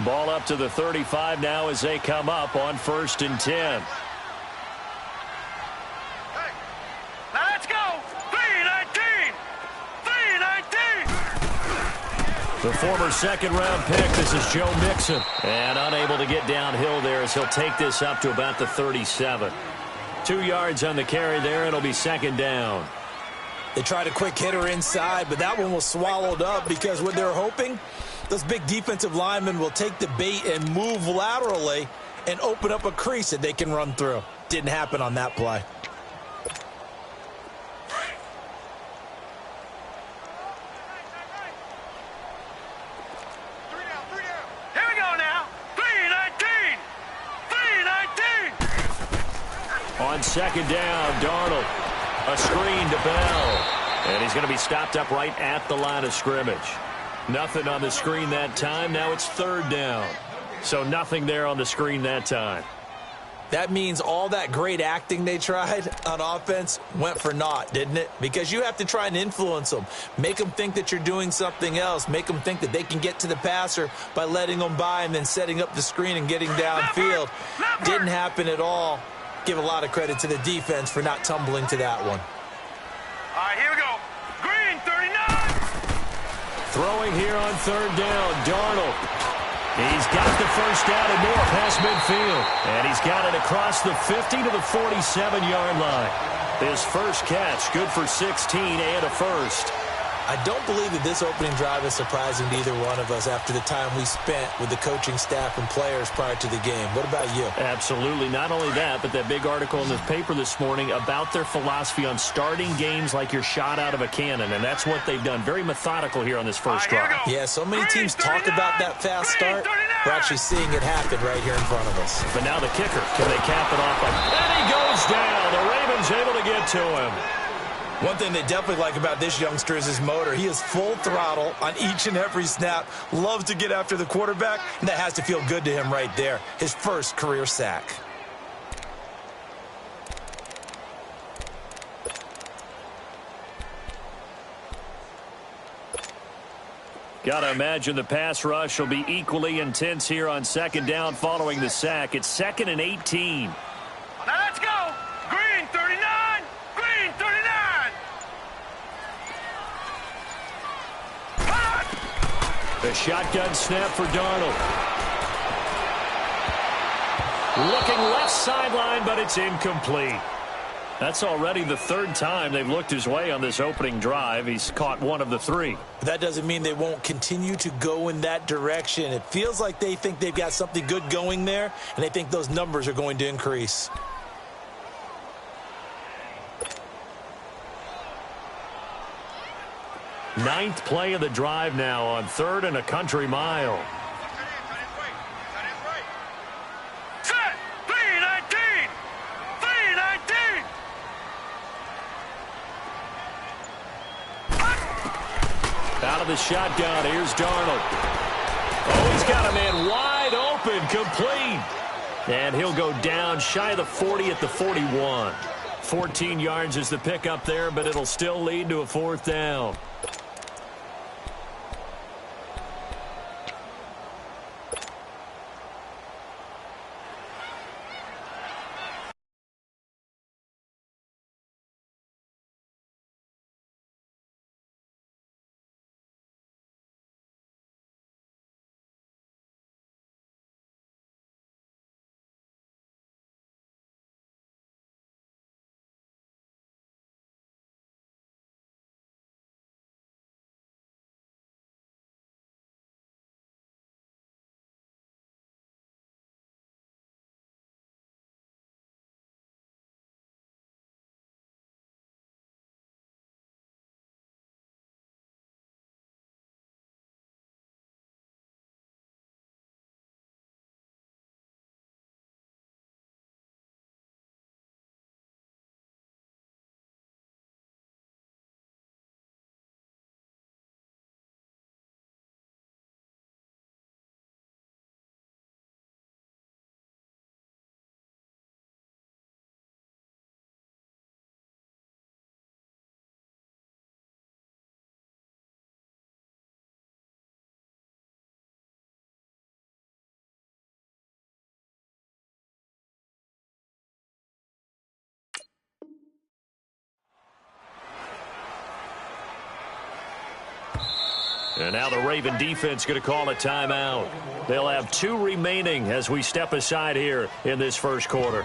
Ball up to the 35 now as they come up on 1st and 10. The former second-round pick, this is Joe Mixon. And unable to get downhill there as he'll take this up to about the 37. 2 yards on the carry there. It'll be 2nd down. They tried a quick hitter inside, but that one was swallowed up because what they're hoping, those big defensive linemen will take the bait and move laterally and open up a crease that they can run through. Didn't happen on that play. On 2nd down, Darnold. A screen to Bell. And he's going to be stopped up right at the line of scrimmage. Nothing on the screen that time. Now it's 3rd down. So nothing there on the screen that time. That means all that great acting they tried on offense went for naught, didn't it? Because you have to try and influence them. Make them think that you're doing something else. Make them think that they can get to the passer by letting them by and then setting up the screen and getting downfield. Didn't happen at all. Give a lot of credit to the defense for not tumbling to that one. All right, here we go. Green, 39. Throwing here on 3rd down, Darnold. He's got the first down and more past midfield. And he's got it across the 50 to the 47-yard line. His first catch, good for 16 and a first. I don't believe that this opening drive is surprising to either one of us after the time we spent with the coaching staff and players prior to the game. What about you? Absolutely. Not only that, but that big article in the paper this morning about their philosophy on starting games like you're shot out of a cannon, and that's what they've done. Very methodical here on this first drive. Yeah, so many teams talk about that fast start. We're actually seeing it happen right here in front of us. But now the kicker. Can they cap it off? And he goes down. The Ravens able to get to him. One thing they definitely like about this youngster is his motor. He is full throttle on each and every snap. Loves to get after the quarterback, and that has to feel good to him right there. His first career sack. Got to imagine the pass rush will be equally intense here on 2nd down following the sack. It's 2nd and 18. Now let's go. Green, 39. Green, 39. The shotgun snap for Darnold. Looking left sideline, but it's incomplete. That's already the 3rd time they've looked his way on this opening drive. He's caught 1 of the 3. But that doesn't mean they won't continue to go in that direction. It feels like they think they've got something good going there, and they think those numbers are going to increase. Ninth play of the drive now on 3rd and a country mile. Set. 319. 319. Out of the shotgun, here's Darnold. Oh, he's got a man wide open, complete. And he'll go down shy of the 40 at the 41. 14 yards is the pickup there, but it'll still lead to a 4th down. And now the Raven defense going to call a timeout. They'll have 2 remaining as we step aside here in this first quarter.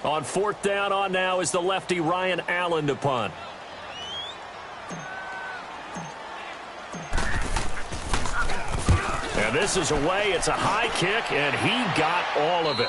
On 4th down on now is the lefty Ryan Allen to punt. And this is away. It's a high kick, and he got all of it.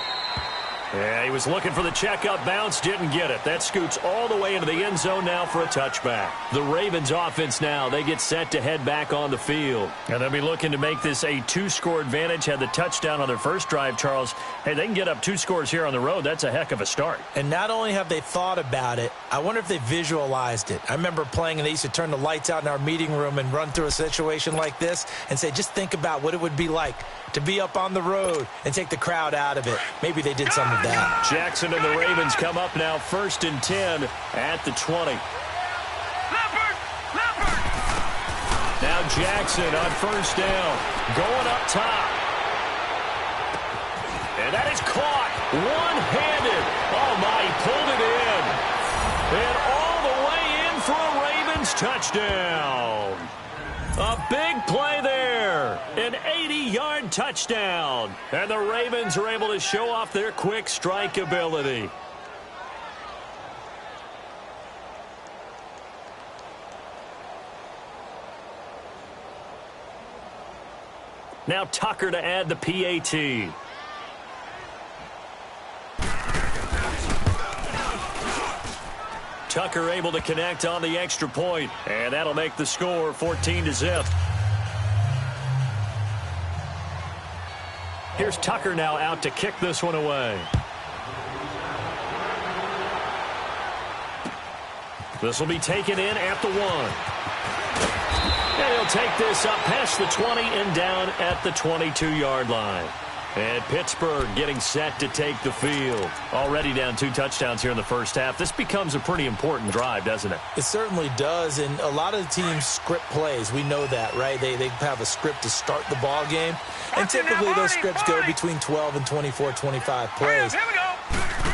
Yeah, he was looking for the checkup bounce, didn't get it. That scoots all the way into the end zone now for a touchback. The Ravens offense now, they get set to head back on the field. And they'll be looking to make this a 2-score advantage. Had the touchdown on their first drive, Charles. Hey, they can get up 2 scores here on the road. That's a heck of a start. And not only have they thought about it, I wonder if they visualized it. I remember playing and they used to turn the lights out in our meeting room and run through a situation like this and say, just think about what it would be like to be up on the road and take the crowd out of it. Maybe they did some of that. Jackson and the Ravens come up now 1st and 10 at the 20. Leopard! Leopard! Now Jackson on 1st down, going up top. And that is caught one-handed. Oh, my, he pulled it in. And all the way in for a Ravens touchdown. A big play there. An 80-yard touchdown. And the Ravens are able to show off their quick strike ability. Now Tucker to add the PAT. Tucker able to connect on the extra point, and that'll make the score 14-0. Here's Tucker now out to kick this one away. This will be taken in at the 1. And he'll take this up past the 20 and down at the 22-yard line. And Pittsburgh getting set to take the field. Already down 2 touchdowns here in the first half. This becomes a pretty important drive, doesn't it? It certainly does, and a lot of the teams script plays. We know that, right? They have a script to start the ball game, and typically those scripts go between 12 and 24, 25 plays. Here we go.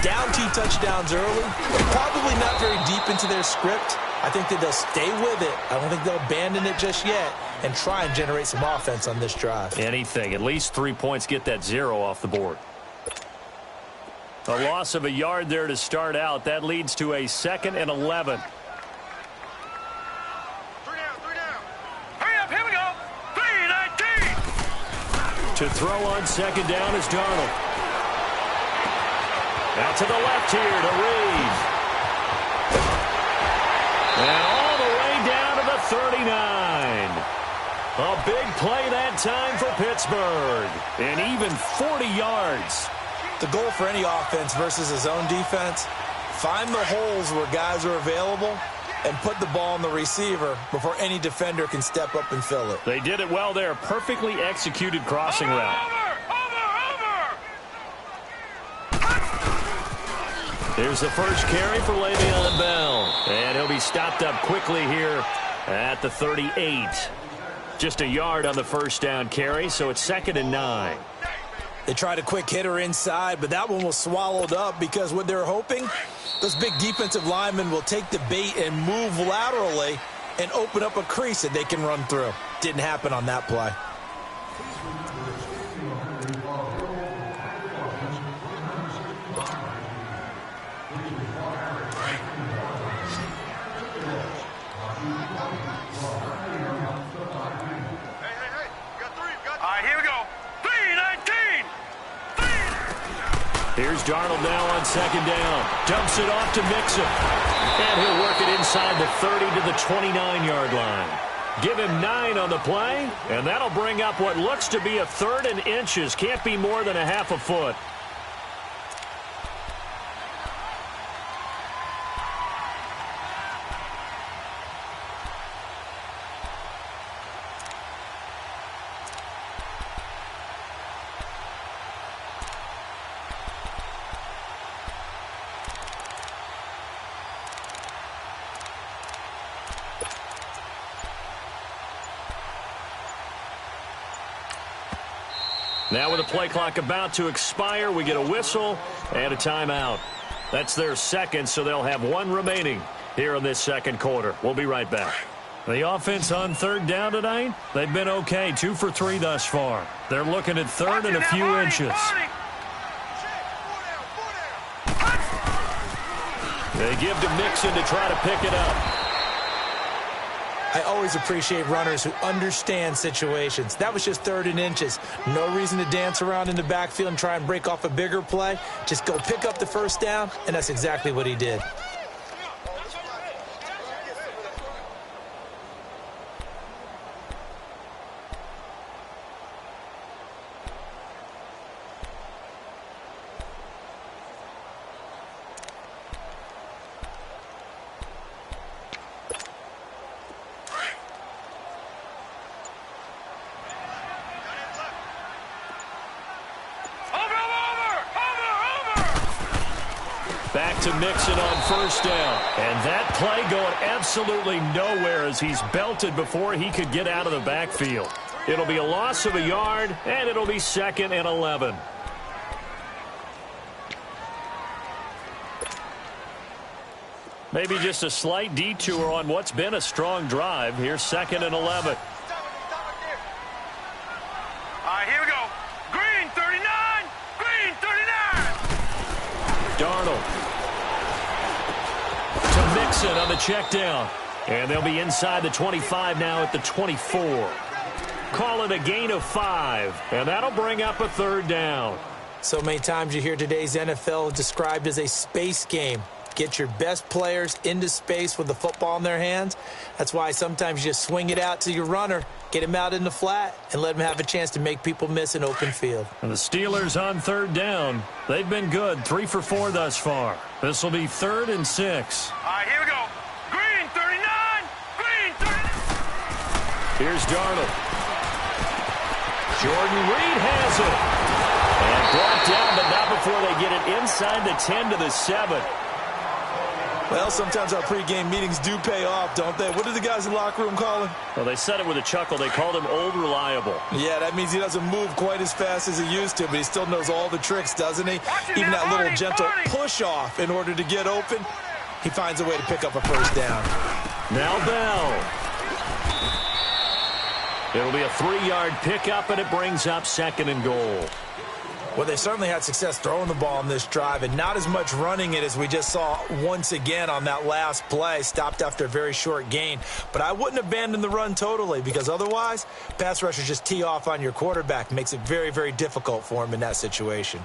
Down 2 touchdowns early, probably not very deep into their script. I think that they'll stay with it. I don't think they'll abandon it just yet and try and generate some offense on this drive. Anything. At least 3 points, get that 0 off the board. A loss of a yard there to start out. That leads to a 2nd and 11. 3 down, 3 down. Hurry up, here we go. 3-19. To throw on 2nd down is Darnold. Out to the left here to Reed. And all the way down to the 39. A big play that time for Pittsburgh. And even 40 yards. The goal for any offense versus his own defense, find the holes where guys are available and put the ball on the receiver before any defender can step up and fill it. They did it well there. Perfectly executed crossing route. Here's the first carry for Le'Veon Bell. And he'll be stopped up quickly here at the 38. Just a yard on the first down carry, so it's 2nd and 9. They tried a quick hitter inside, but that one was swallowed up because what they're hoping, those big defensive linemen will take the bait and move laterally and open up a crease that they can run through. Didn't happen on that play. Here's Darnold now on 2nd down. Dumps it off to Mixon. And he'll work it inside the 30 to the 29-yard line. Give him 9 on the play, and that'll bring up what looks to be a 3rd and inches. Can't be more than a half a foot. Now with the play clock about to expire, we get a whistle and a timeout. That's their second, so they'll have one remaining here in this second quarter. We'll be right back. The offense on third down tonight, they've been okay, 2 for 3 thus far. They're looking at third and a few inches. They give to Mixon to try to pick it up. I always appreciate runners who understand situations. That was just 3rd and inches. No reason to dance around in the backfield and try and break off a bigger play. Just go pick up the first down, and that's exactly what he did. Back to Mixon on first down. And that play going absolutely nowhere as he's belted before he could get out of the backfield. It'll be a loss of a yard, and it'll be 2nd and 11. Maybe just a slight detour on what's been a strong drive. Here's 2nd and 11. All right, here we go. Green 39. Green 39. Darnold to Mixon on the check down. And they'll be inside the 25 now at the 24. Call it a gain of 5. And that'll bring up a 3rd down. So many times you hear today's NFL described as a space game. Get your best players into space with the football in their hands. That's why sometimes you just swing it out to your runner, get him out in the flat, and let him have a chance to make people miss an open field. And the Steelers on 3rd down. They've been good, 3 for 4 thus far. This will be 3rd and 6. All right, here we go. Green 39. Green 39. Here's Darnold. Jordan Reed has it. And brought down, but not before they get it inside the 10 to the 7. Well, sometimes our pregame meetings do pay off, don't they? What did the guys in the locker room call him? Well, they said it with a chuckle. They called him Old Reliable. Yeah, that means he doesn't move quite as fast as he used to, but he still knows all the tricks, doesn't he? Even that little gentle push-off in order to get open, he finds a way to pick up a first down. Now Bell. It'll be a 3-yard pickup, and it brings up 2nd and goal. Well, they certainly had success throwing the ball on this drive and not as much running it as we just saw once again on that last play. Stopped after a very short gain. But I wouldn't abandon the run totally because otherwise, pass rushers just tee off on your quarterback. Makes it very, very difficult for him in that situation.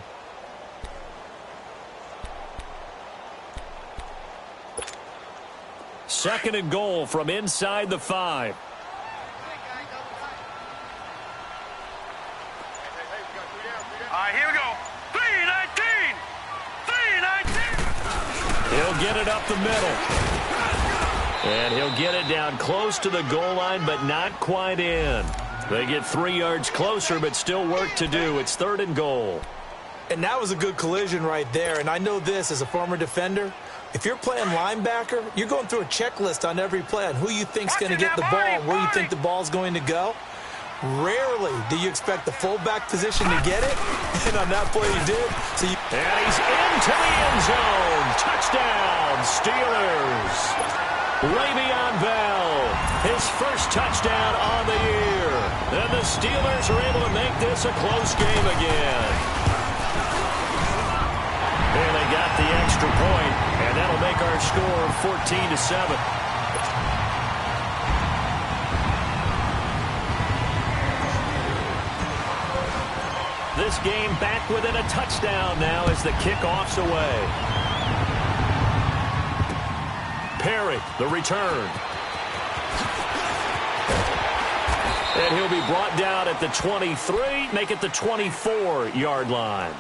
Second and goal from inside the 5. All right, here we go. 319. 319. He'll get it up the middle. And he'll get it down close to the goal line, but not quite in. They get 3 yards closer, but still work to do. It's 3rd and goal. And that was a good collision right there. And I know this as a former defender. If you're playing linebacker, you're going through a checklist on every play on who you think's going to get the ball and where you think the ball's going to go. Rarely do you expect the fullback position to get it, and on that play he did. And he's into the end zone. Touchdown, Steelers. Le'Veon Bell, his first touchdown on the year. And the Steelers are able to make this a close game again. And they got the extra point, and that'll make our score 14-7. This game back within a touchdown now as the kickoff's away. Perry, the return. And he'll be brought down at the 23, make it the 24-yard line.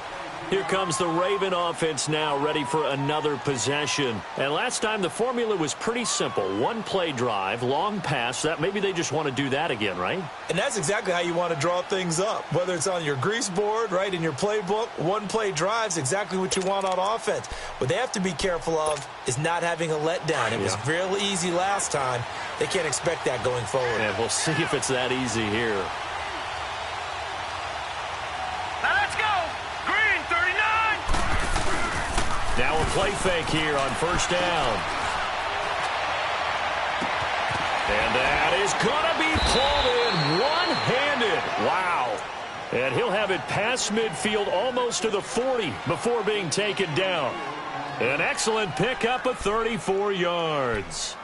Here comes the Raven offense now, ready for another possession. And last time the formula was pretty simple. 1-play drive, long pass. That maybe they just want to do that again, right? And that's exactly how you want to draw things up. Whether it's on your grease board, right, in your playbook, 1-play drive's exactly what you want on offense. What they have to be careful of is not having a letdown. It was real easy last time. They can't expect that going forward. And we'll see if it's that easy here. play fake here on first down. And that is going to be pulled in one-handed. Wow. And he'll have it past midfield almost to the 40 before being taken down. An excellent pickup of 34 yards.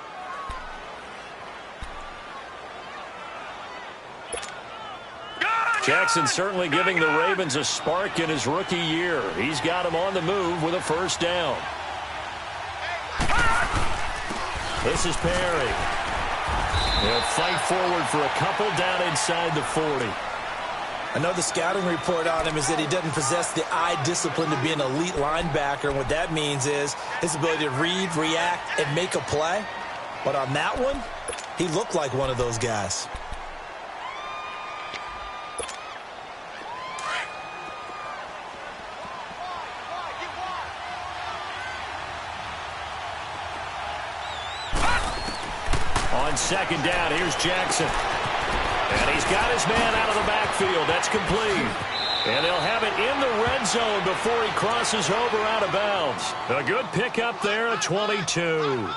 Jackson certainly giving the Ravens a spark in his rookie year. He's got him on the move with a first down. This is Perry. They'll fight forward for a couple down inside the 40. I know the scouting report on him is that he doesn't possess the eye discipline to be an elite linebacker. And what that means is his ability to read, react, and make a play. But on that one, he looked like one of those guys. On second down, here's Jackson. And he's got his man out of the backfield. That's complete. And they'll have it in the red zone before he crosses over out of bounds. A good pickup there at 22.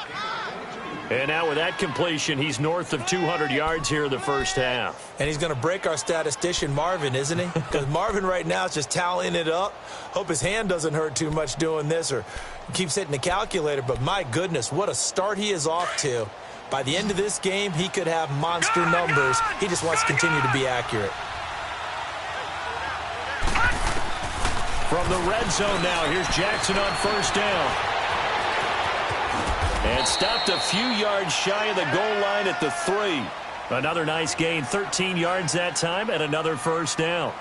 And now with that completion, he's north of 200 yards here in the first half. And he's going to break our statistician, Marvin, isn't he? Because Marvin right now is just tallying it up. Hope his hand doesn't hurt too much doing this or keeps hitting the calculator. But my goodness, what a start he is off to. By the end of this game, he could have monster numbers. He just wants to continue to be accurate. From the red zone now, here's Jackson on first down. And stopped a few yards shy of the goal line at the 3. Another nice gain, 13 yards that time, and another first down.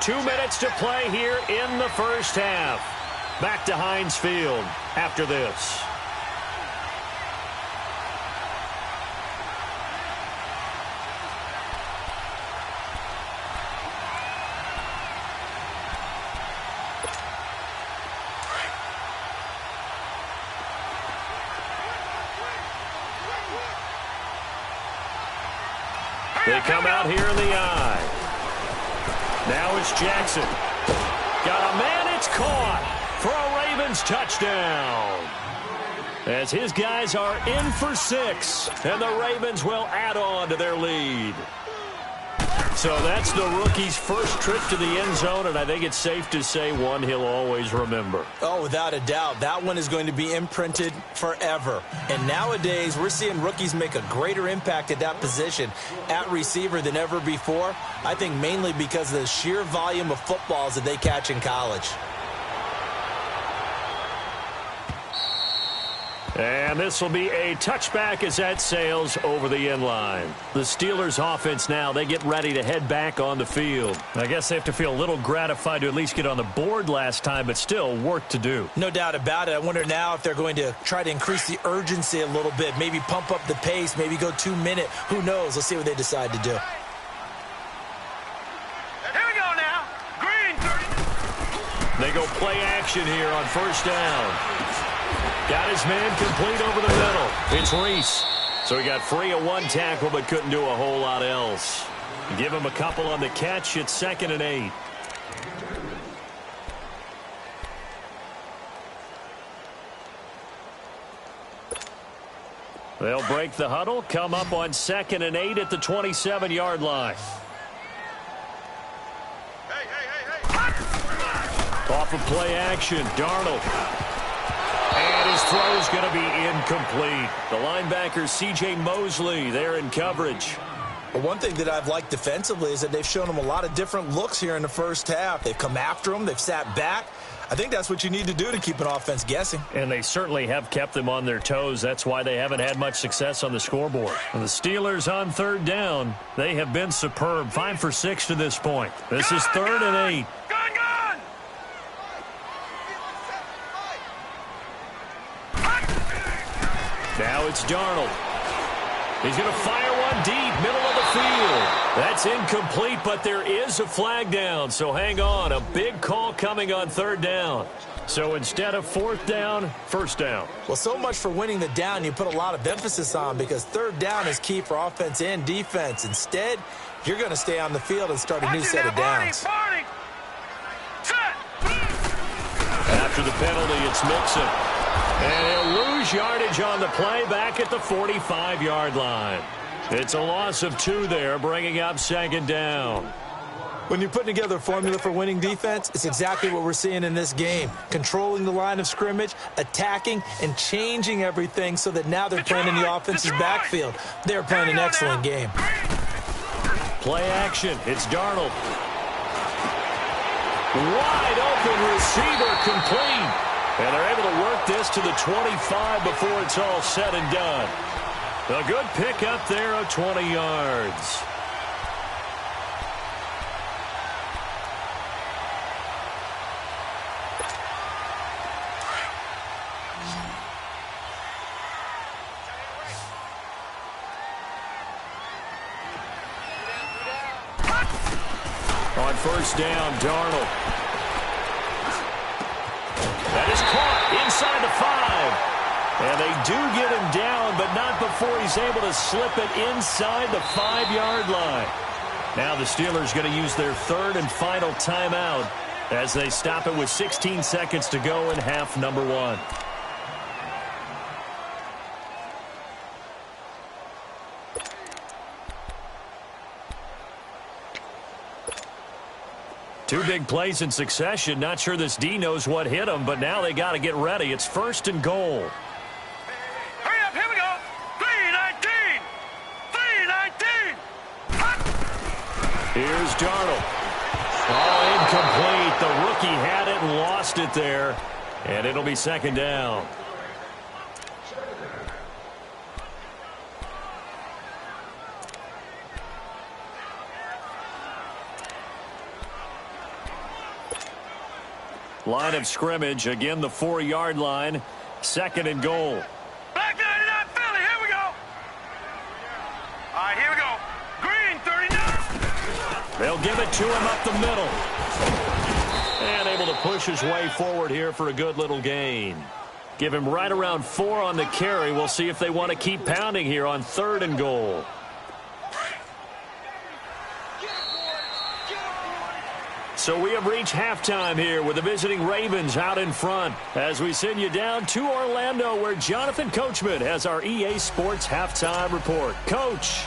Two minutes to play here in the first half. Back to Heinz Field after this. They come out here in the eye. Now it's Jackson. Got a man, it's caught for a Ravens touchdown. As his guys are in for 6, and the Ravens will add on to their lead. So that's the rookie's first trip to the end zone, and I think it's safe to say one he'll always remember. Oh, without a doubt. That one is going to be imprinted forever. And nowadays, we're seeing rookies make a greater impact at that position at receiver than ever before. I think mainly because of the sheer volume of footballs that they catch in college. And this will be a touchback as that sails over the end line. The Steelers offense now, they get ready to head back on the field. I guess they have to feel a little gratified to at least get on the board last time, but still work to do. No doubt about it. I wonder now if they're going to try to increase the urgency a little bit, maybe pump up the pace, maybe go 2-minute. Who knows? Let's see what they decide to do. Here we go now. Green 30. They go play action here on first down. Got his man complete over the middle. It's Reese. So he got free of one tackle but couldn't do a whole lot else. Give him a couple on the catch. It's 2nd and 8. They'll break the huddle, come up on 2nd and 8 at the 27-yard line. Off of play action, Darnold. And his throw is going to be incomplete. The linebacker, C.J. Mosley, there in coverage. Well, one thing that I've liked defensively is that they've shown him a lot of different looks here in the first half. They've come after him. They've sat back. I think that's what you need to do to keep an offense guessing. And they certainly have kept them on their toes. That's why they haven't had much success on the scoreboard. And the Steelers on 3rd down, they have been superb. 5 for 6 to this point. This is 3rd and 8. it's Darnold. He's going to fire one deep, middle of the field. That's incomplete, but there is a flag down, so hang on. A big call coming on third down. So instead of fourth down, first down. Well, so much for winning the down you put a lot of emphasis on, because third down is key for offense and defense. Instead, you're going to stay on the field and start a new set of downs. After the penalty, it's Mixon. And he'll lose yardage on the play back at the 45-yard line. It's a loss of 2 there, bringing up second down. When you're putting together a formula for winning defense, it's exactly what we're seeing in this game. Controlling the line of scrimmage, attacking, and changing everything so that now they're playing in the offense's backfield. They're playing an excellent game. Play action. It's Darnold. Wide open receiver, complete. And they're able to work this to the 25 before it's all said and done. A good pick up there of 20 yards. On first down, Darnold. That is caught inside the 5. And they do get him down, but not before he's able to slip it inside the 5-yard line. Now the Steelers going to use their third and final timeout as they stop it with 16 seconds to go in half number 1. Two big plays in succession. Not sure this D knows what hit him, but now they got to get ready. It's first and goal. Hurry up, here we go. 3-19. 3-19. Here's Darnold. Oh, incomplete. The rookie had it and lost it there. And it'll be second down. Line of scrimmage, again the 4-yard line, second and goal. Black 99 Philly, here we go. All right, here we go. Green 39. They'll give it to him up the middle. And able to push his way forward here for a good little gain. Give him right around 4 on the carry. We'll see if they want to keep pounding here on third and goal. So we have reached halftime here with the visiting Ravens out in front as we send you down to Orlando where Jonathan Coachman has our EA Sports halftime report. Coach.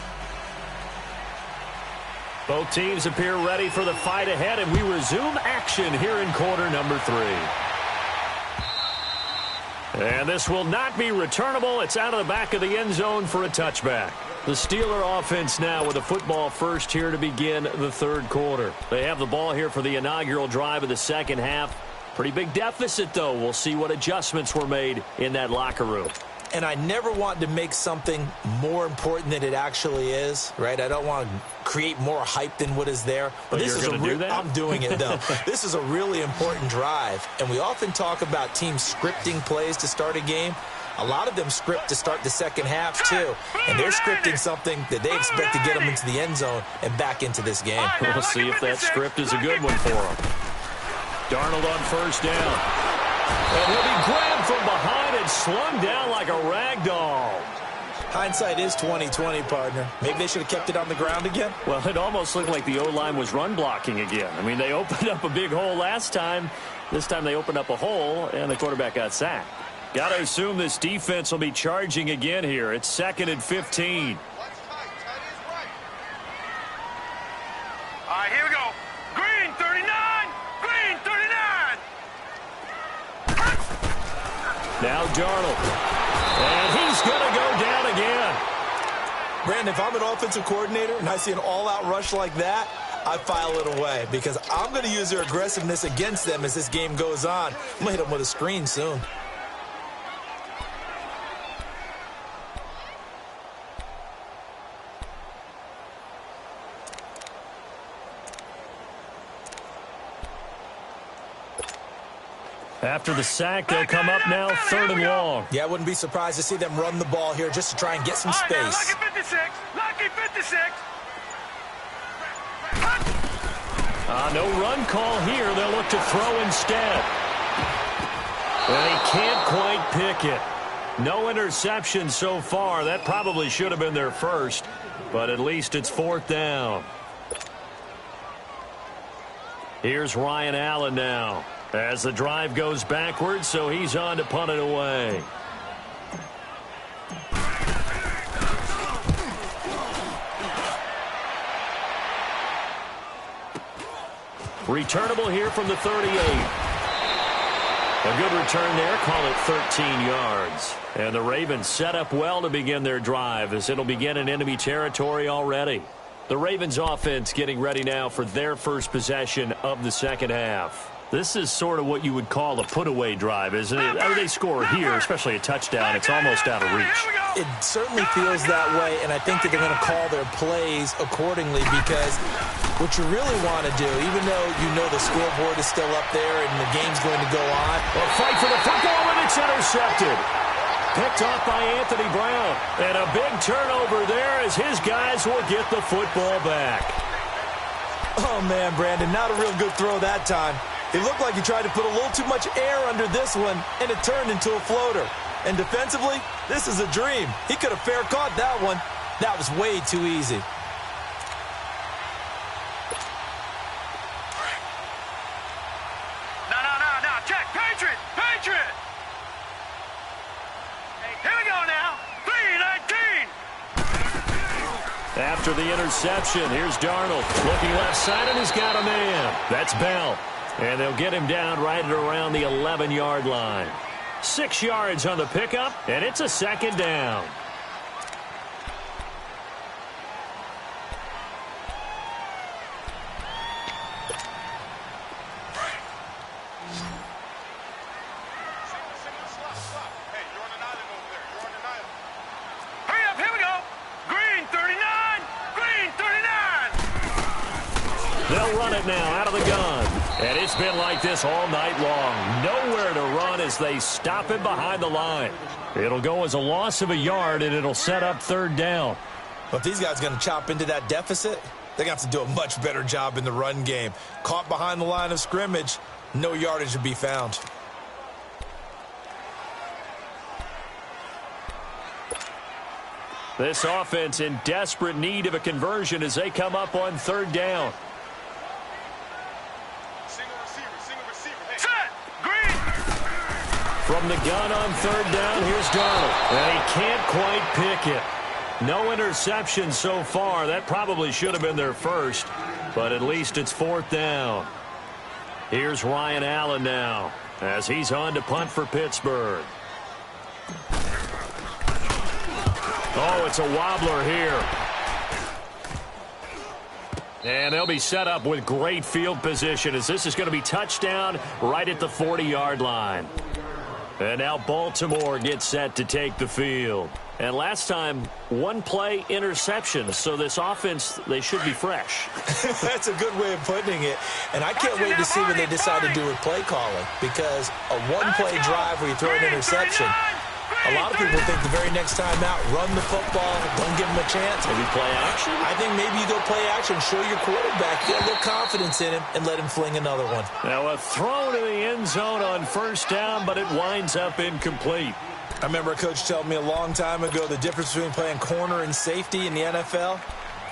Both teams appear ready for the fight ahead, and we resume action here in quarter number 3. And this will not be returnable. It's out of the back of the end zone for a touchback. The Steeler offense now with a football first here to begin the third quarter. They have the ball here for the inaugural drive of the second half. Pretty big deficit, though. We'll see what adjustments were made in that locker room. And I never want to make something more important than it actually is, right? I don't want to create more hype than what is there. But this is do that? I'm doing it, though. This is a really important drive. And we often talk about teams scripting plays to start a game. A lot of them script to start the second half, too. And they're scripting something that they expect to get them into the end zone and back into this game. We'll see if that script is a good one for them. Darnold on first down. And he'll be grabbed from behind and slung down like a rag doll. Hindsight is 20/20, partner. Maybe they should have kept it on the ground again. Well, it almost looked like the O-line was run blocking again. I mean, they opened up a big hole last time. This time they opened up a hole, and the quarterback got sacked. Got to assume this defense will be charging again here. It's second and 15. All right, here we go. Green 39. Green 39. Now Darnold. And he's going to go down again. Brandon, if I'm an offensive coordinator and I see an all-out rush like that, I file it away because I'm going to use their aggressiveness against them as this game goes on. I'm going to hit them with a screen soon. After the sack, they'll come up now 3rd and long. Yeah, I wouldn't be surprised to see them run the ball here just to try and get some space. Lucky 56. Lucky 56. No run call here. They'll look to throw instead. And he can't quite pick it. No interception so far. That probably should have been their first, but at least it's 4th down. Here's Ryan Allen now as the drive goes backwards, so he's on to punt it away. Returnable here from the 38. A good return there. Call it 13 yards. And the Ravens set up well to begin their drive as it'll begin in enemy territory already. The Ravens offense getting ready now for their first possession of the second half. This is sort of what you would call a put-away drive, isn't it? I mean, they score here, especially a touchdown. It's almost out of reach. It certainly feels that way, and I think that they're going to call their plays accordingly because what you really want to do, even though you know the scoreboard is still up there and the game's going to go on. A fight for the football, and it's intercepted. Picked off by Anthony Brown. And a big turnover there as his guys will get the football back. Oh, man, Brandon, not a real good throw that time. It looked like he tried to put a little too much air under this one, and it turned into a floater. And defensively, this is a dream. He could have fair caught that one. That was way too easy. No. Check. Patriot. Here we go now. 3-19. After the interception, here's Darnold. Looking left side, and he's got a man. That's Bell. And they'll get him down right at around the 11-yard line. 6 yards on the pickup, and it's a 2nd down. Hurry up, here we go. Green 39. Green 39. They'll run it now out of the gun. And it's been like this all night long. Nowhere to run as they stop him behind the line. It'll go as a loss of a yard, and it'll set up 3rd down. But if these guys are going to chop into that deficit, they're going to have to do a much better job in the run game. Caught behind the line of scrimmage, no yardage to be found. This offense in desperate need of a conversion as they come up on 3rd down. From the gun on 3rd down, here's Darnold. And he can't quite pick it. No interception so far. That probably should have been their first, but at least it's 4th down. Here's Ryan Allen now as he's on to punt for Pittsburgh. Oh, it's a wobbler here. And they'll be set up with great field position as this is going to be touchdown right at the 40-yard line. And now Baltimore gets set to take the field. And last time, 1 play interception. So this offense, they should be fresh. That's a good way of putting it. And I can't wait to see what they decide to do with play calling. Because a 1-play drive where you throw an interception, a lot of people think the very next time out, run the football, don't give them a chance. Maybe play action? I think maybe you go play action, show your quarterback, get a little confidence in him, and let him fling another one. Now a throw to the end zone on 1st down, but it winds up incomplete. I remember a coach telling me a long time ago the difference between playing corner and safety in the NFL.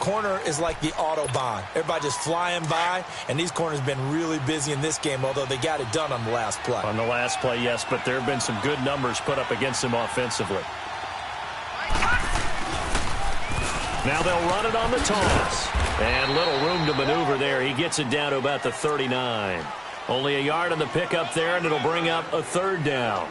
Corner is like the Autobahn. Everybody just flying by, and these corners have been really busy in this game, although they got it done on the last play. On the last play, yes, but there have been some good numbers put up against them offensively. Now they'll run it on the toss. And little room to maneuver there. He gets it down to about the 39. Only a yard on the pickup there, and it'll bring up a 3rd down.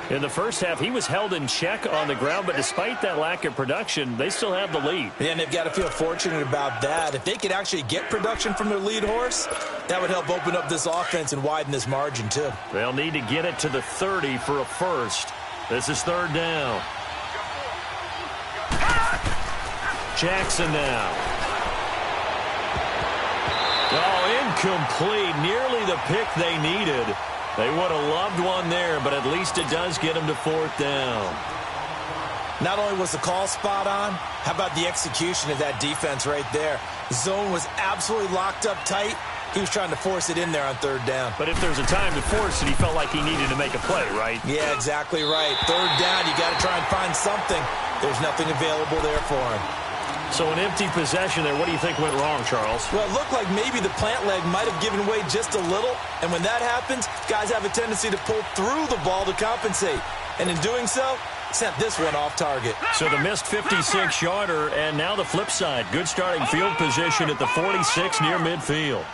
In the first half, he was held in check on the ground, but despite that lack of production, they still have the lead. Yeah, and they've got to feel fortunate about that. If they could actually get production from their lead horse, that would help open up this offense and widen this margin, too. They'll need to get it to the 30 for a first. This is 3rd down. Jackson now. Oh, incomplete. Nearly the pick they needed. They would have loved one there, but at least it does get them to 4th down. Not only was the call spot on, how about the execution of that defense right there? Zone was absolutely locked up tight. He was trying to force it in there on 3rd down. But if there's a time to force it, he felt like he needed to make a play, right? Yeah, exactly right. 3rd down, you got to try and find something. There's nothing available there for him. So an empty possession there. What do you think went wrong, Charles? Well, it looked like maybe the plant leg might have given way just a little. And when that happens, guys have a tendency to pull through the ball to compensate. And in doing so, sent this one off target. So the missed 56-yarder, and now the flip side. Good starting field position at the 46 near midfield.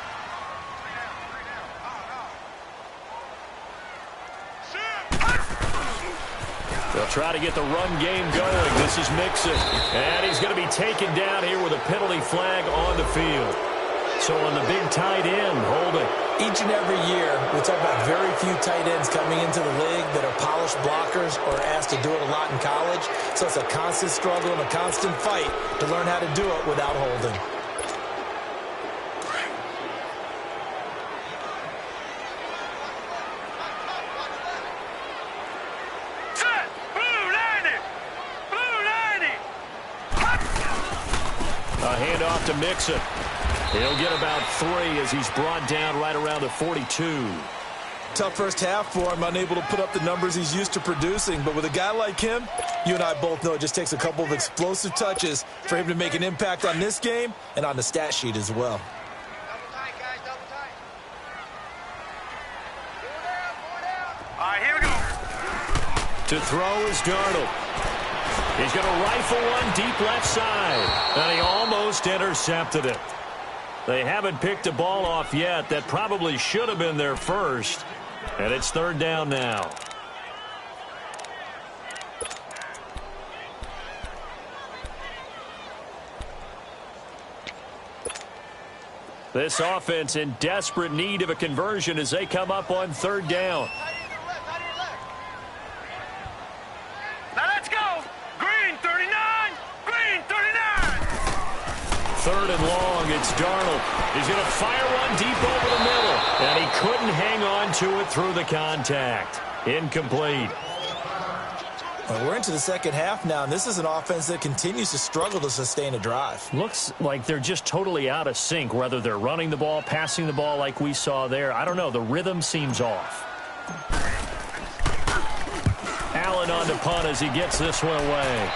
They'll try to get the run game going. This is Mixon. And he's going to be taken down here with a penalty flag on the field. So on the big tight end, holding. Each and every year, we talk about very few tight ends coming into the league that are polished blockers or asked to do it a lot in college. So it's a constant struggle and a constant fight to learn how to do it without holding. A handoff to Mixon. He'll get about 3 as he's brought down right around the 42. Tough first half for him, unable to put up the numbers he's used to producing. But with a guy like him, you and I both know it just takes a couple of explosive touches for him to make an impact on this game and on the stat sheet as well. Double tight, guys, double tight. All right, here we go. To throw is Darnold. He's going to rifle one deep left side. And he almost intercepted it. They haven't picked a ball off yet. That probably should have been their first. And it's 3rd down now. This offense in desperate need of a conversion as they come up on 3rd down. Now let's go. Green 39. Green 39. 3rd and long. It's Darnold. He's going to fire one deep over the middle. And he couldn't hang on to it through the contact. Incomplete. Well, we're into the second half now, and this is an offense that continues to struggle to sustain a drive. Looks like they're just totally out of sync, whether they're running the ball, passing the ball like we saw there. I don't know. The rhythm seems off. Allen on to punt as he gets this one away.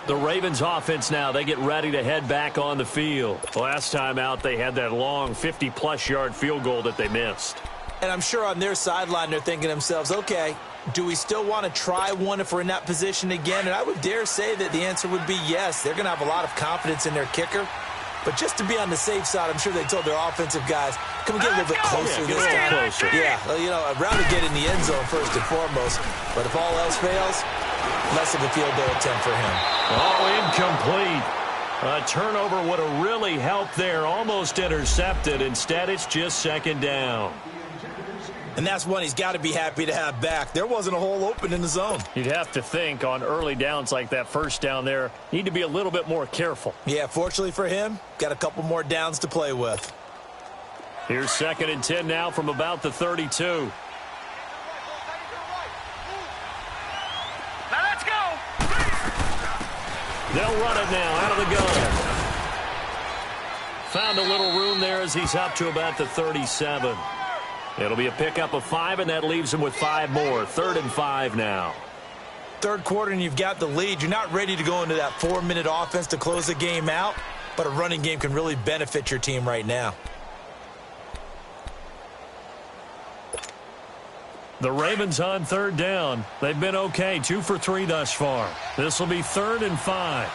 The Ravens offense now, they get ready to head back on the field. Last time out, they had that long 50-plus yard field goal that they missed. And I'm sure on their sideline they're thinking to themselves, okay, do we still want to try one if we're in that position again? And I would dare say that the answer would be yes. They're going to have a lot of confidence in their kicker. But just to be on the safe side, I'm sure they told their offensive guys, can we get a little bit closer this time? Yeah, well, you know, I'd rather get in the end zone first and foremost. But if all else fails, less of a field goal attempt for him. Oh, incomplete. A turnover would have really helped there. Almost intercepted. Instead, it's just 2nd down. And that's one he's got to be happy to have back. There wasn't a hole open in the zone. You'd have to think on early downs like that 1st down there, need to be a little bit more careful. Yeah, fortunately for him, got a couple more downs to play with. Here's 2nd and 10 now from about the 32. Now let's go. They'll run it now out of the gun. Found a little room there as he's up to about the 37. It'll be a pickup of 5, and that leaves him with 5 more. 3rd and 5 now. 3rd quarter, and you've got the lead. You're not ready to go into that 4-minute offense to close the game out, but a running game can really benefit your team right now. The Ravens on 3rd down. They've been okay, 2 for 3 thus far. This will be 3rd and 5.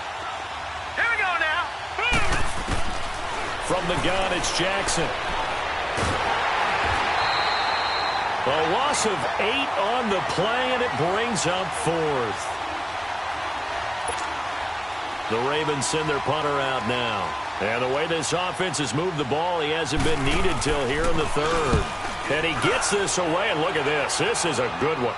Here we go now. From the gun, it's Jackson. A loss of 8 on the play, and it brings up 4th. The Ravens send their punter out now. And the way this offense has moved the ball, he hasn't been needed till here in the 3rd. And he gets this away, and look at this. This is a good one.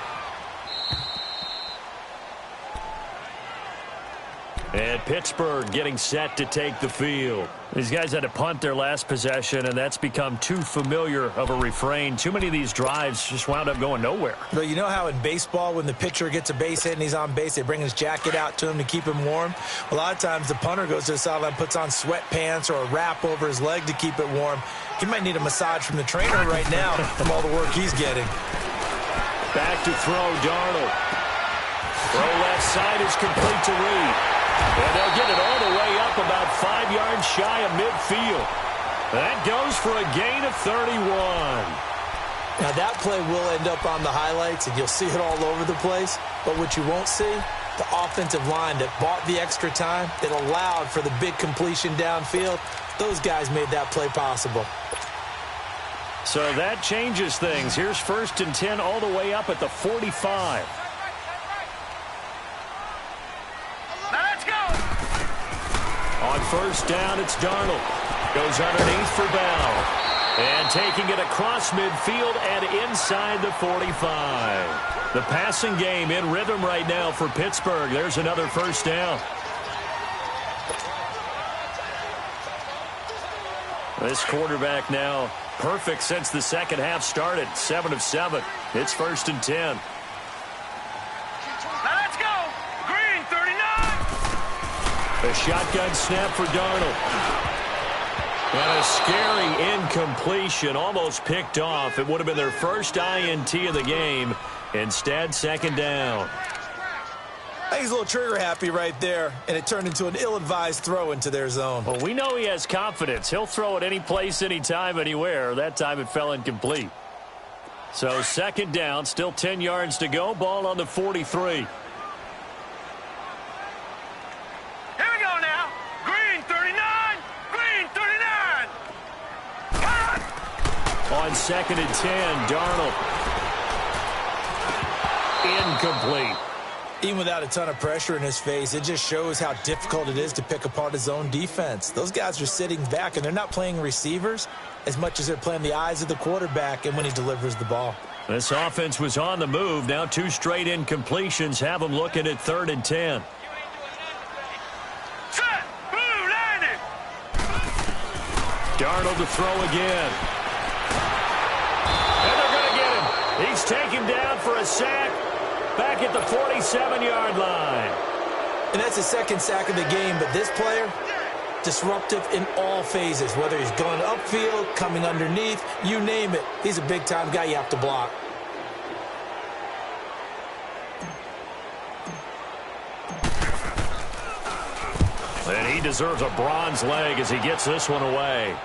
And Pittsburgh getting set to take the field. These guys had to punt their last possession, and that's become too familiar of a refrain. Too many of these drives just wound up going nowhere. Well, you know how in baseball when the pitcher gets a base hit and he's on base, they bring his jacket out to him to keep him warm? A lot of times the punter goes to the sideline, puts on sweatpants or a wrap over his leg to keep it warm. He might need a massage from the trainer right now from all the work he's getting. Back to throw, Darnold. Throw left side is complete to Reed. And they'll get it all the way up about 5 yards shy of midfield. That goes for a gain of 31. Now, that play will end up on the highlights, and you'll see it all over the place. But what you won't see, the offensive line that bought the extra time, that allowed for the big completion downfield, those guys made that play possible. So that changes things. Here's 1st and 10 all the way up at the 45. On 1st down, it's Darnold. Goes underneath for Bell. And taking it across midfield and inside the 45. The passing game in rhythm right now for Pittsburgh. There's another 1st down. This quarterback now perfect since the second half started. 7 of 7. It's 1st and 10. A shotgun snap for Darnold. And a scary incompletion, almost picked off. It would have been their first INT of the game. Instead, 2nd down. I think he's a little trigger happy right there, and it turned into an ill-advised throw into their zone. Well, we know he has confidence. He'll throw it any place, anytime, anywhere. That time it fell incomplete. So 2nd down, still 10 yards to go. Ball on the 43. On 2nd and 10, Darnold. Incomplete. Even without a ton of pressure in his face, it just shows how difficult it is to pick apart his own defense. Those guys are sitting back, and they're not playing receivers as much as they're playing the eyes of the quarterback and when he delivers the ball. This offense was on the move. Now 2 straight incompletions have them looking at 3rd and 10. Darnold to throw again. He's taken down for a sack back at the 47-yard line. And that's his 2nd sack of the game, but this player, disruptive in all phases, whether he's going upfield, coming underneath, you name it. He's a big-time guy you have to block. And he deserves a bronze leg as he gets this one away.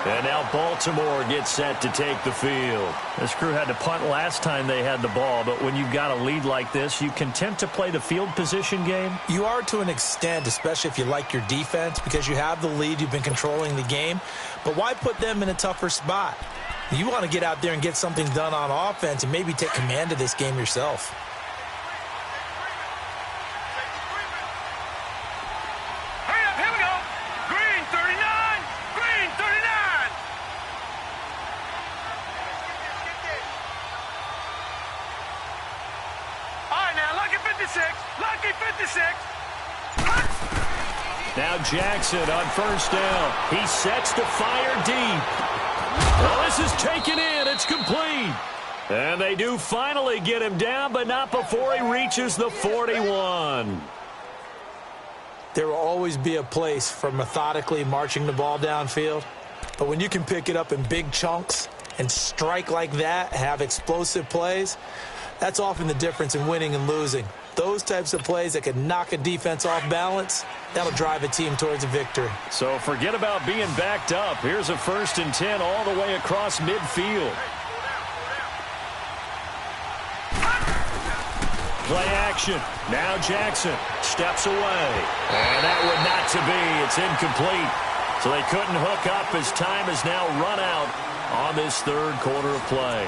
And now Baltimore gets set to take the field. This crew had to punt last time they had the ball, but when you've got a lead like this, you content to play the field position game? You are to an extent, especially if you like your defense, because you have the lead, you've been controlling the game. But why put them in a tougher spot? You want to get out there and get something done on offense and maybe take command of this game yourself. Now Jackson on 1st down. He sets to fire deep. Well, this is taken in. It's complete. And they do finally get him down, but not before he reaches the 41. There will always be a place for methodically marching the ball downfield. But when you can pick it up in big chunks and strike like that, have explosive plays, that's often the difference in winning and losing. Those types of plays that can knock a defense off balance, that'll drive a team towards a victory. So forget about being backed up. Here's a 1st and 10 all the way across midfield. Play action. Now Jackson steps away. And that would not to be. It's incomplete. So they couldn't hook up as time has now run out on this 3rd quarter of play.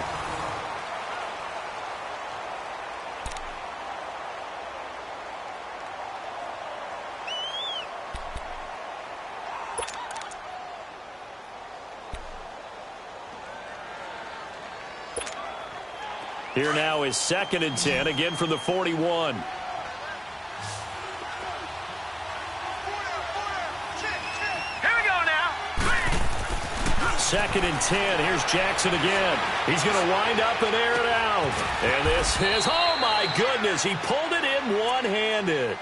Here now is 2nd and 10, again from the 41. Here we go now. 2nd and 10. Here's Jackson again. He's going to wind up and air it out. And this is, oh my goodness, he pulled it in one-handed.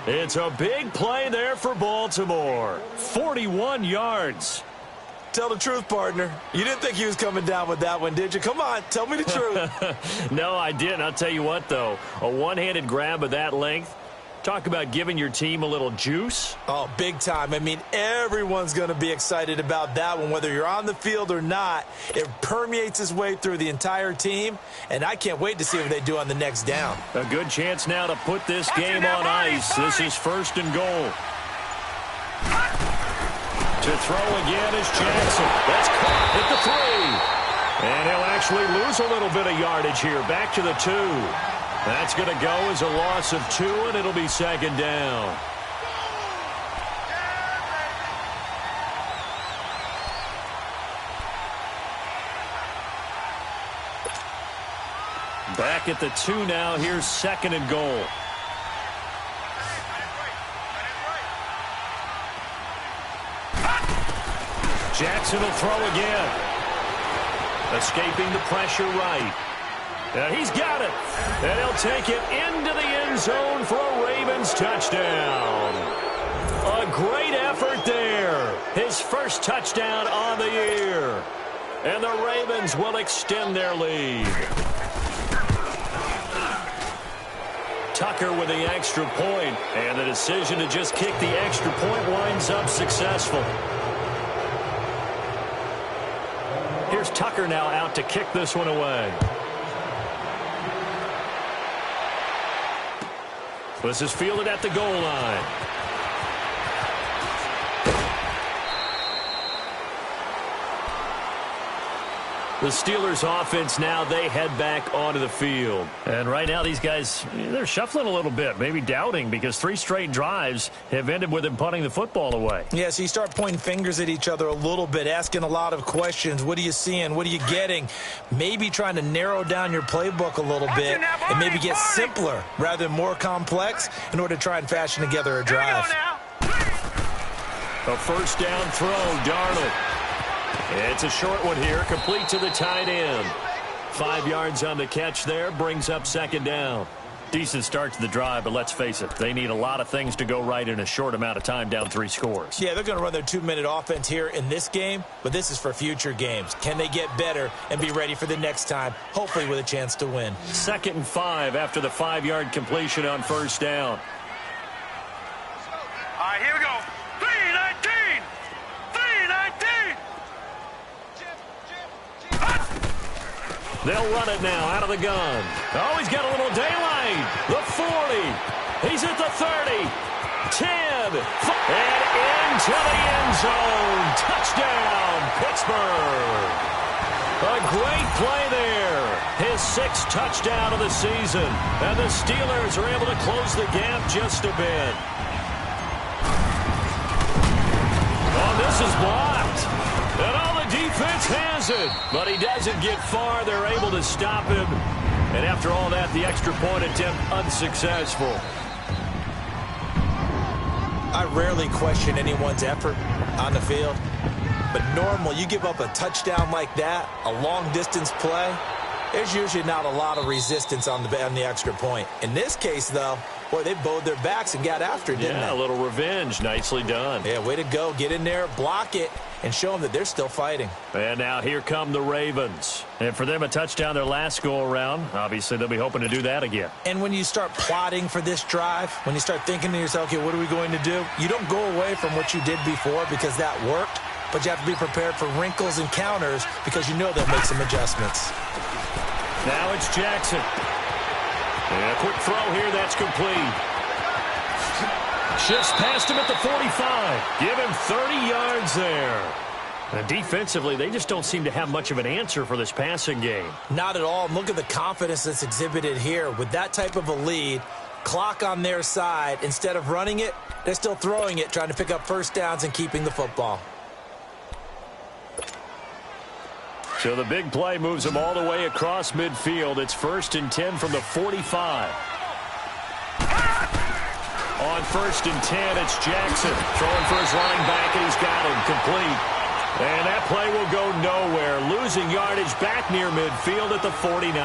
It's a big play there for Baltimore. 41 yards. Tell the truth, partner. You didn't think he was coming down with that one, did you? Come on, tell me the truth. No, I didn't. I'll tell you what, though. A one-handed grab of that length. Talk about giving your team a little juice. Oh, big time. I mean, everyone's going to be excited about that one, whether you're on the field or not. It permeates its way through the entire team, and I can't wait to see what they do on the next down. A good chance now to put this game on ice. This is 1st and goal. To throw again is Jackson. That's caught at the 3. And he'll actually lose a little bit of yardage here. Back to the 2. That's going to go as a loss of 2, and it'll be 2nd down. Back at the 2 now. Here's 2nd and goal. Jackson will throw again. Escaping the pressure right. He's got it. And he'll take it into the end zone for a Ravens touchdown. A great effort there. His first touchdown on the year. And the Ravens will extend their lead. Tucker with the extra point. And the decision to just kick the extra point winds up successful. Here's Tucker now out to kick this one away. This is fielded at the goal line. The Steelers offense now, they head back onto the field. And right now these guys, they're shuffling a little bit, maybe doubting, because 3 straight drives have ended with them punting the football away. Yeah, so you start pointing fingers at each other a little bit, asking a lot of questions. What are you seeing? What are you getting? Maybe trying to narrow down your playbook a little bit and maybe get simpler rather than more complex in order to try and fashion together a drive. A 1st down throw, Darnold. It's a short one here, complete to the tight end. 5 yards on the catch there, brings up 2nd down. Decent start to the drive, but let's face it, they need a lot of things to go right in a short amount of time, down 3 scores. Yeah, they're going to run their 2-minute offense here in this game, but this is for future games. Can they get better and be ready for the next time, hopefully with a chance to win? 2nd and 5 after the 5-yard completion on 1st down. All right, here we go. 3-19. 3-19. They'll run it now out of the gun. Oh, he's got a little daylight. The 40. He's at the 30. 10. And into the end zone. Touchdown, Pittsburgh. A great play there. His 6th touchdown of the season. And the Steelers are able to close the gap just a bit. Oh, this is blocked. And all the defense has it. But he doesn't get far. They're able to stop him. And after all that, the extra point attempt unsuccessful. I rarely question anyone's effort on the field. But normally, you give up a touchdown like that, a long-distance play, there's usually not a lot of resistance on the extra point. In this case, though, boy, they bowed their backs and got after it, didn't they? Yeah, a little revenge. Nicely done. Yeah, way to go. Get in there, block it, and show them that they're still fighting. And now here come the Ravens. And for them, a touchdown their last go-around. Obviously, they'll be hoping to do that again. And when you start plotting for this drive, when you start thinking to yourself, okay, what are we going to do? You don't go away from what you did before because that worked, but you have to be prepared for wrinkles and counters because you know they'll make some adjustments. Now it's Jackson. And a quick throw here, that's complete. Shifts past him at the 45. Give him 30 yards there. And defensively, they just don't seem to have much of an answer for this passing game. Not at all. Look at the confidence that's exhibited here. With that type of a lead, clock on their side, instead of running it, they're still throwing it, trying to pick up 1st downs and keeping the football. So the big play moves him all the way across midfield. It's 1st and 10 from the 45. On 1st and 10, it's Jackson throwing for his running back, and he's got him complete. And that play will go nowhere, losing yardage back near midfield at the 49.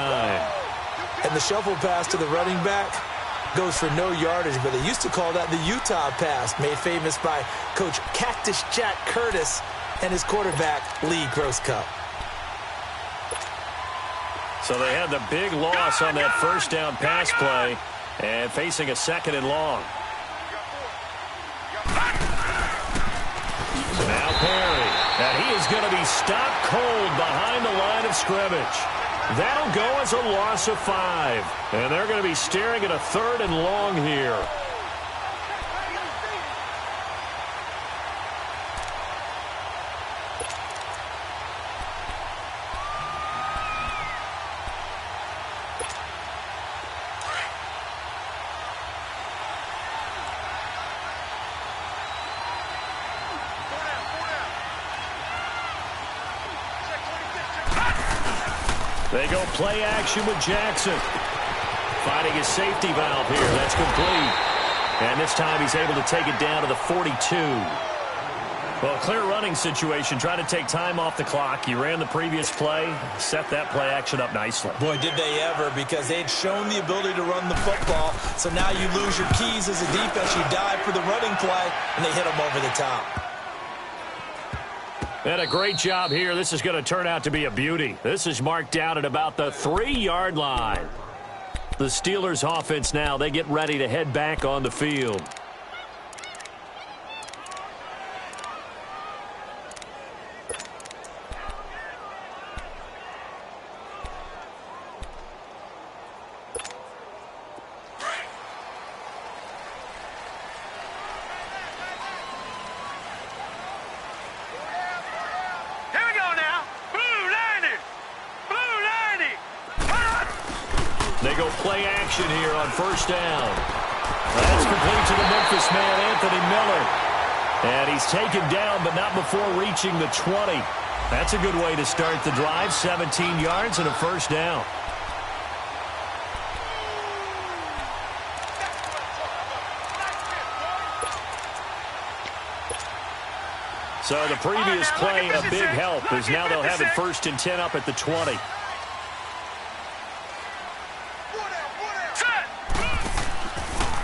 And the shuffle pass to the running back goes for no yardage, but they used to call that the Utah pass, made famous by Coach Cactus Jack Curtis and his quarterback, Lee Grosscup. So they had the big loss on that first down pass play and facing a 2nd and long. So now Perry, and he is going to be stopped cold behind the line of scrimmage. That'll go as a loss of 5. And they're going to be staring at a 3rd and long here. They go play action with Jackson. Finding his safety valve here. That's complete. And this time he's able to take it down to the 42. Well, clear running situation. Trying to take time off the clock. You ran the previous play. Set that play action up nicely. Boy, did they ever, because they'd shown the ability to run the football. So now you lose your keys as a defense. You dive for the running play, and they hit them over the top. And a great job here. This is going to turn out to be a beauty. This is marked down at about the 3-yard line. The Steelers offense now, they get ready to head back on the field. They go play action here on 1st down. That's complete to the Memphis man, Anthony Miller. And he's taken down, but not before reaching the 20. That's a good way to start the drive. 17 yards and a 1st down. So the previous play, a big help, as now they'll have it 1st and 10 up at the 20.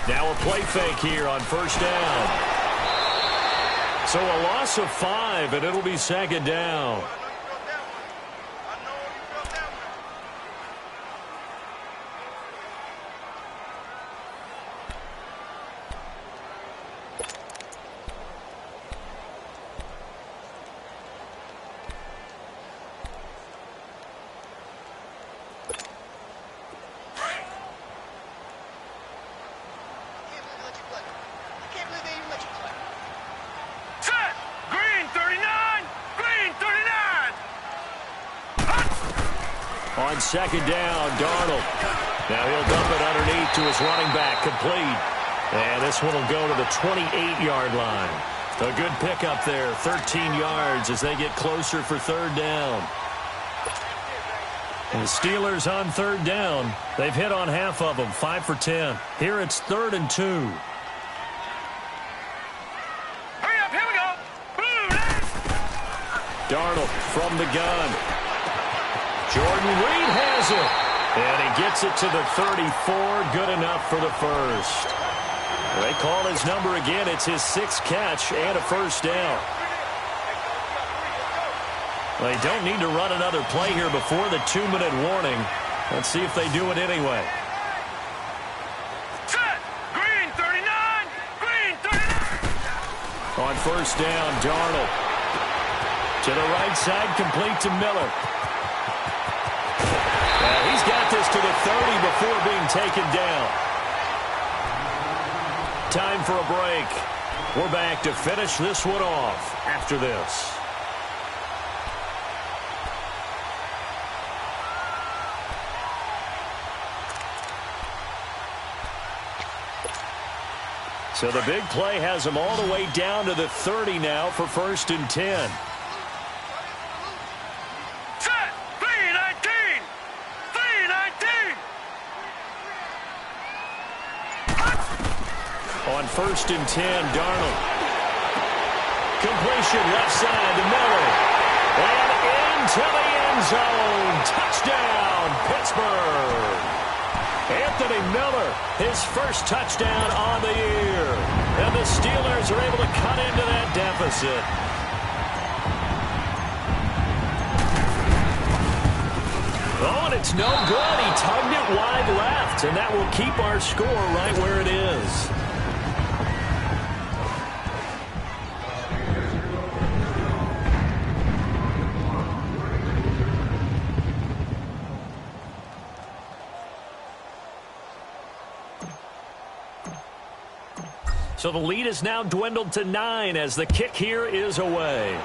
Now a play fake here on 1st down. So a loss of 5, and it'll be 2nd down. On 2nd down, Darnold. Now he'll dump it underneath to his running back, complete. And this one will go to the 28-yard line. A good pickup there, 13 yards as they get closer for 3rd down. And the Steelers on 3rd down. They've hit on half of them, 5 for 10. Here it's 3rd and 2. Hurry up, here we go. Darnold from the gun. Jordan Reed has it. And he gets it to the 34. Good enough for the 1st. They call his number again. It's his 6th catch and a 1st down. They don't need to run another play here before the 2-minute warning. Let's see if they do it anyway. Set. Green 39. Green 39. On 1st down, Darnold. To the right side, complete to Miller. He's got this to the 30 before being taken down. Time for a break. We're back to finish this one off after this. So the big play has them all the way down to the 30 now for 1st and 10. Set. On 1st and 10, Darnold. Completion left side to Miller. And into the end zone. Touchdown, Pittsburgh. Anthony Miller, his first touchdown on the year. And the Steelers are able to cut into that deficit. Oh, and it's no good. He tugged it wide left, and that will keep our score right where it is. So the lead is now dwindled to 9 as the kick here is away.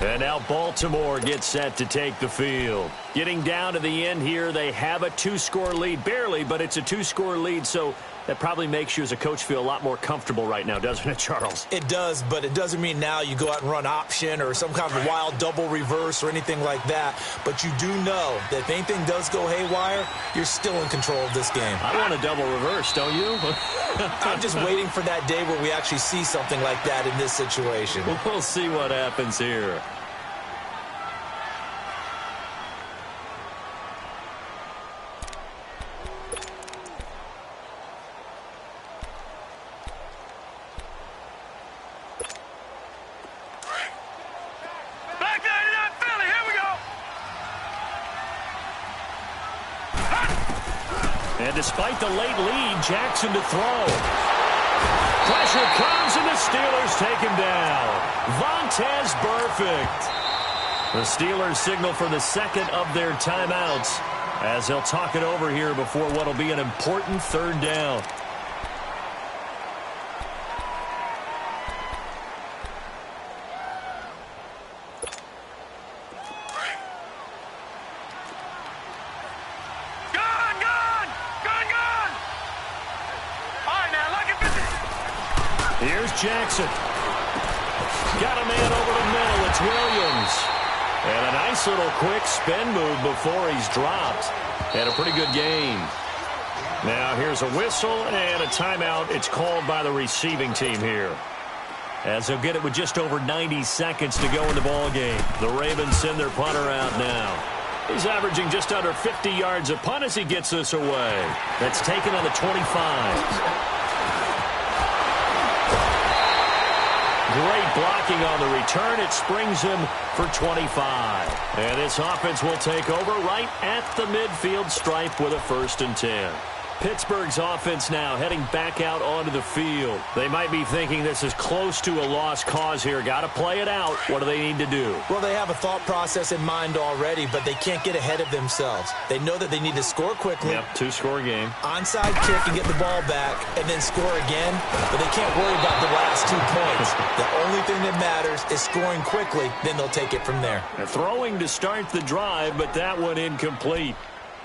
And now Baltimore gets set to take the field. Getting down to the end here, they have a 2-score lead. Barely, but it's a 2-score lead, so that probably makes you as a coach feel a lot more comfortable right now, doesn't it, Charles? It does, but it doesn't mean now you go out and run option or some kind of wild double reverse or anything like that. But you do know that if anything does go haywire, you're still in control of this game. I want a double reverse, don't you? I'm just waiting for that day where we actually see something like that in this situation. We'll see what happens here. And despite the late lead, Jackson to throw. Pressure comes, and the Steelers take him down. Vontaze Burfict. The Steelers signal for the second of their timeouts as they'll talk it over here before what will be an important 3rd down. Here's Jackson. Got a man over the middle. It's Williams. And a nice little quick spin move before he's dropped. And a pretty good game. Now here's a whistle and a timeout. It's called by the receiving team here, as they'll get it with just over 90 seconds to go in the ball game. The Ravens send their punter out now. He's averaging just under 50 yards a punt as he gets this away. That's taken on the 25. Great blocking on the return. It springs him for 25. And this offense will take over right at the midfield stripe with a 1st and 10. Pittsburgh's offense now heading back out onto the field. They might be thinking this is close to a lost cause here. Got to play it out. What do they need to do? Well, they have a thought process in mind already, but they can't get ahead of themselves. They know that they need to score quickly. Yep, 2-score game. Onside kick and get the ball back and then score again, but they can't worry about the last 2 points. The only thing that matters is scoring quickly, then they'll take it from there. They're throwing to start the drive, but that one incomplete.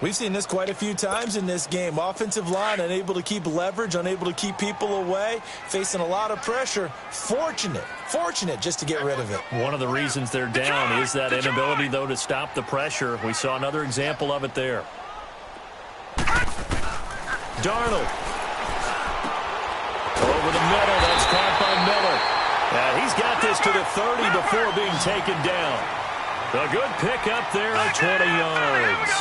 We've seen this quite a few times in this game. Offensive line unable to keep leverage, unable to keep people away, facing a lot of pressure. Fortunate just to get rid of it. One of the reasons they're down is that inability, though, to stop the pressure. We saw another example of it there. Darnold. Over the middle. That's caught by Miller. And he's got this to the 30 before being taken down. A good pick up there at 20 yards.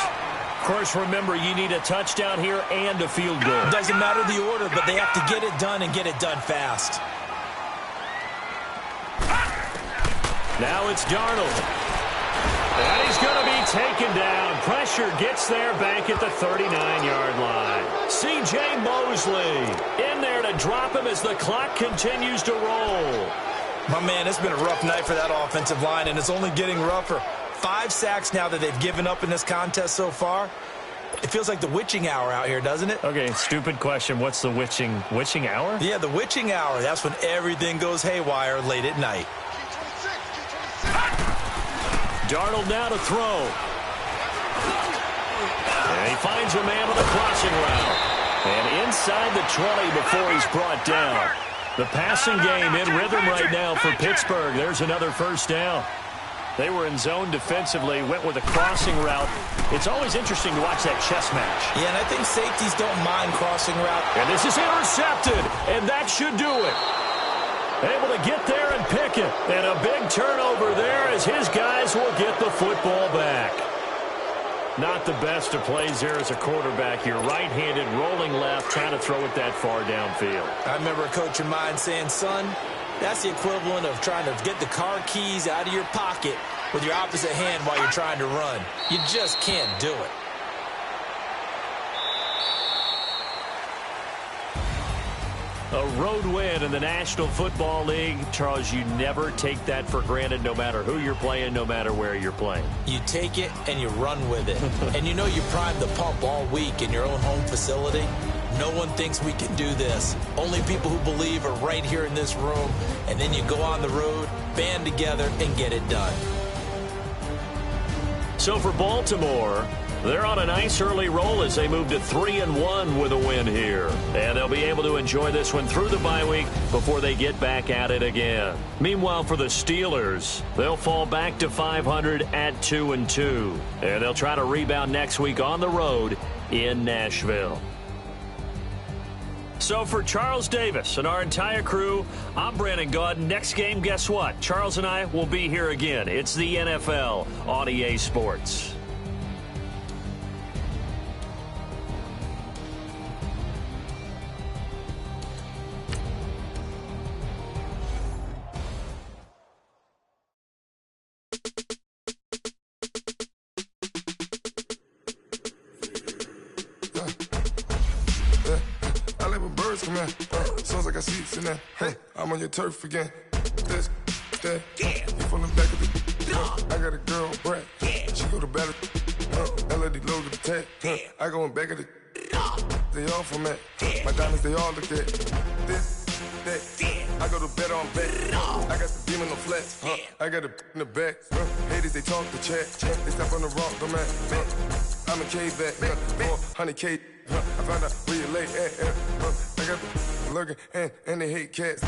Of course, remember, you need a touchdown here and a field goal. Doesn't matter the order, but they have to get it done and get it done fast. Now it's Darnold. And he's going to be taken down. Pressure gets there back at the 39-yard line. C.J. Mosley in there to drop him as the clock continues to roll. My man, it's been a rough night for that offensive line, and it's only getting rougher. 5 sacks now that they've given up in this contest so far. It feels like the witching hour out here, doesn't it? Okay, stupid question. What's the witching hour? Yeah, the witching hour. That's when everything goes haywire late at night. Darnold now to throw. And he finds a man with a crossing route. And inside the 20 before he's brought down. The passing game in rhythm right now for Pittsburgh. There's another 1st down. They were in zone defensively, went with a crossing route. It's always interesting to watch that chess match. Yeah, and I think safeties don't mind crossing route. And this is intercepted, and that should do it. Able to get there and pick it. And a big turnover there as his guys will get the football back. Not the best of plays there as a quarterback. You're right-handed, rolling left, trying to throw it that far downfield. I remember a coach of mine saying, son, that's the equivalent of trying to get the car keys out of your pocket with your opposite hand while you're trying to run. You just can't do it. A road win in the National Football League. Charles, you never take that for granted no matter who you're playing, no matter where you're playing. You take it and you run with it. And you know you primed the pump all week in your own home facility. No one thinks we can do this. Only people who believe are right here in this room. And then you go on the road, band together, and get it done. So for Baltimore, they're on a nice early roll as they move to 3-1 with a win here. And they'll be able to enjoy this one through the bye week before they get back at it again. Meanwhile, for the Steelers, they'll fall back to 500 at 2-2. And they'll try to rebound next week on the road in Nashville. So for Charles Davis and our entire crew, I'm Brandon Gaudin. Next game, guess what? Charles and I will be here again. It's the NFL on EA Sports. Sounds like I see it now. Hey, I'm on your turf again. This, that, you from the back of the. I got a girl, Brad. She go to battle. LAD low to the tag. I go in back of the. They all from that. My diamonds, they all look at. This, that. I go to bed on bed. I got the demon on flats. I got a in the back. Haters, they talk the chat. They step on the rock, don't man. I'm a cave back. 400K. I found out where you lay at. I got the lurking and they hate cats.